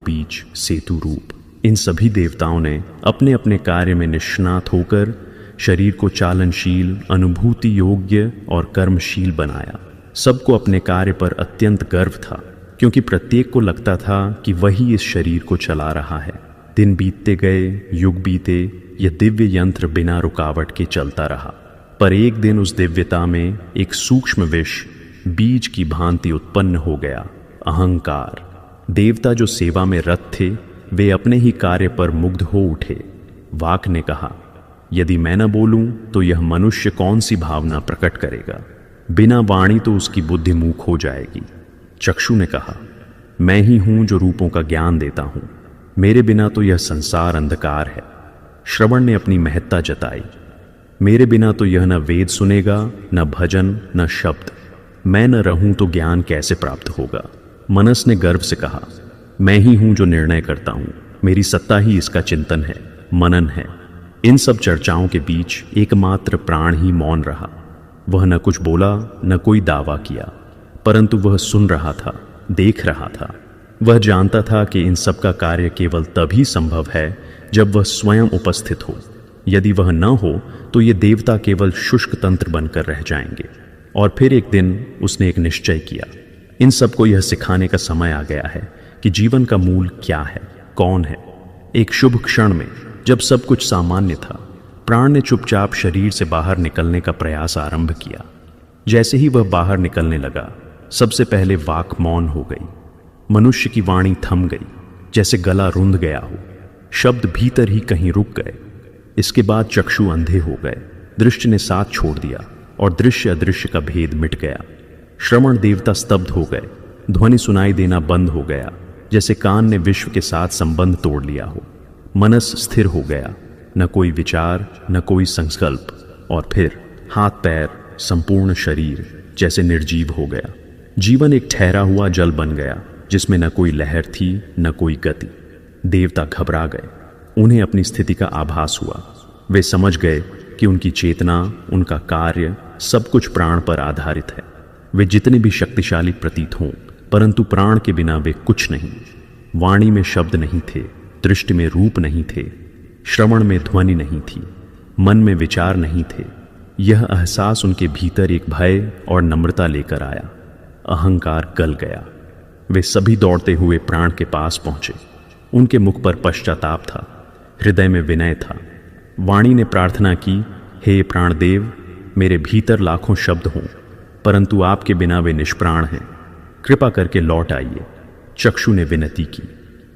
बीच सेतु रूप। इन सभी देवताओं ने अपने अपने कार्य में निष्णात होकर शरीर को चालनशील, अनुभूति योग्य और कर्मशील बनाया। सबको अपने कार्य पर अत्यंत गर्व था, क्योंकि प्रत्येक को लगता था कि वही इस शरीर को चला रहा है। दिन बीतते गए, युग बीते, यह दिव्य यंत्र बिना रुकावट के चलता रहा। पर एक दिन उस दिव्यता में एक सूक्ष्म विष बीज की भांति उत्पन्न हो गया, अहंकार। देवता जो सेवा में रत थे, वे अपने ही कार्य पर मुग्ध हो उठे। वाक ने कहा, यदि मैं न बोलूं तो यह मनुष्य कौन सी भावना प्रकट करेगा? बिना वाणी तो उसकी बुद्धि मूक हो जाएगी। चक्षु ने कहा, मैं ही हूं जो रूपों का ज्ञान देता हूं, मेरे बिना तो यह संसार अंधकार है। श्रवण ने अपनी महत्ता जताई, मेरे बिना तो यह न वेद सुनेगा, न भजन, न शब्द। मैं न रहूं तो ज्ञान कैसे प्राप्त होगा? मनस ने गर्व से कहा, मैं ही हूं जो निर्णय करता हूं, मेरी सत्ता ही इसका चिंतन है, मनन है। इन सब चर्चाओं के बीच एकमात्र प्राण ही मौन रहा। वह न कुछ बोला, न कोई दावा किया, परंतु वह सुन रहा था, देख रहा था। वह जानता था कि इन सब का कार्य केवल तभी संभव है जब वह स्वयं उपस्थित हो। यदि वह न हो तो ये देवता केवल शुष्क तंत्र बनकर रह जाएंगे। और फिर एक दिन उसने एक निश्चय किया, इन सबको यह सिखाने का समय आ गया है कि जीवन का मूल क्या है, कौन है। एक शुभ क्षण में, जब सब कुछ सामान्य था, प्राण ने चुपचाप शरीर से बाहर निकलने का प्रयास आरंभ किया। जैसे ही वह बाहर निकलने लगा, सबसे पहले वाक मौन हो गई। मनुष्य की वाणी थम गई, जैसे गला रुंध गया हो। शब्द भीतर ही कहीं रुक गए। इसके बाद चक्षु अंधे हो गए, दृष्टि ने साथ छोड़ दिया और दृश्य अदृश्य का भेद मिट गया। श्रवण देवता स्तब्ध हो गए, ध्वनि सुनाई देना बंद हो गया, जैसे कान ने विश्व के साथ संबंध तोड़ लिया हो। मनस स्थिर हो गया, न कोई विचार, न कोई संकल्प। और फिर हाथ पैर, संपूर्ण शरीर जैसे निर्जीव हो गया। जीवन एक ठहरा हुआ जल बन गया, जिसमें न कोई लहर थी, न कोई गति। देवता घबरा गए, उन्हें अपनी स्थिति का आभास हुआ। वे समझ गए कि उनकी चेतना, उनका कार्य, सब कुछ प्राण पर आधारित है। वे जितने भी शक्तिशाली प्रतीत हों, परंतु प्राण के बिना वे कुछ नहीं। वाणी में शब्द नहीं थे, दृष्टि में रूप नहीं थे, श्रवण में ध्वनि नहीं थी, मन में विचार नहीं थे। यह एहसास उनके भीतर एक भय और नम्रता लेकर आया। अहंकार गल गया। वे सभी दौड़ते हुए प्राण के पास पहुंचे। उनके मुख पर पश्चाताप था, हृदय में विनय था। वाणी ने प्रार्थना की, हे प्राणदेव, मेरे भीतर लाखों शब्द हों, परंतु आपके बिना वे निष्प्राण हैं। कृपा करके लौट आइए। चक्षु ने विनती की,